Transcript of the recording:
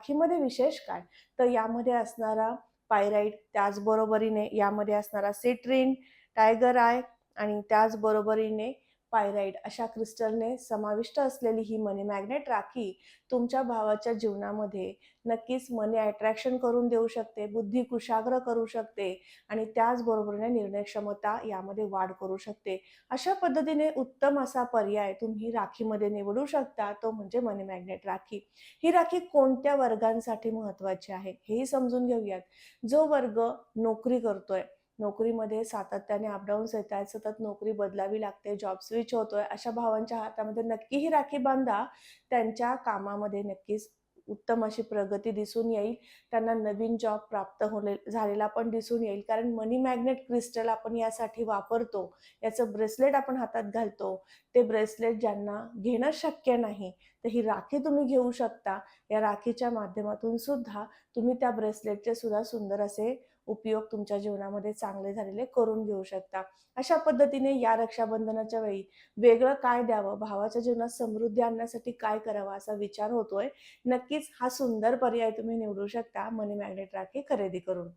राखीमध्ये विशेष काय? तर यामध्ये असणारा पायराइट, त्याचबरोबरीने यामध्ये असणारा सिट्रिन, टायगर आय आणि त्याचबरोबरीने पायराइट अशा क्रिस्टलने समाविष्ट असलेली ही मनी मॅग्नेट राखी तुमच्या भावाच्या जीवनामध्ये नक्कीच मनी अट्रॅक्शन करून देऊ शकते, बुद्धी कुशाग्र करू शकते आणि त्याचबरोबरीने निर्णय क्षमता यामध्ये वाढ करू शकते. अशा पद्धतीने उत्तम असा पर्याय तुम्ही राखीमध्ये निवडू शकता, तो म्हणजे मनी मॅग्नेट राखी. ही राखी कोणत्या वर्गांसाठी महत्त्वाची आहे, हेही समजून घेऊयात. जो वर्ग नोकरी करतोय, नोकरीमध्ये सातत्याने अपडाऊन्स येत आहेत, सतत नोकरी बदलावी लागते, जॉब स्विच होतोय, अशा भावांच्या हातामध्ये नक्की ही राखी बांधा. त्यांच्या कामामध्ये नक्कीच उत्तम अशी प्रगती दिसून येईल. त्यांना नवीन जॉब प्राप्त झालेला पण दिसून येईल. कारण मनी मॅग्नेट क्रिस्टल आपण यासाठी वापरतो. याचं ब्रेसलेट आपण हातात घालतो. ते ब्रेसलेट ज्यांना घेणं शक्य नाही, तर ही राखी तुम्ही घेऊ शकता. या राखीच्या माध्यमातून सुद्धा तुम्ही त्या ब्रेसलेटचे सुद्धा सुंदर असे उपयोग तुमच्या जीवनामध्ये चांगले झालेले करून घेऊ शकता. अशा पद्धतीने या रक्षाबंधनाच्या वेळी वेगळं काय द्यावं, भावाच्या जीवनात समृद्धी आणण्यासाठी काय करावं असा विचार होतोय. नक्कीच हा सुंदर पर्याय तुम्ही निवडू शकता मनी मॅग्नेट राखी खरेदी करून.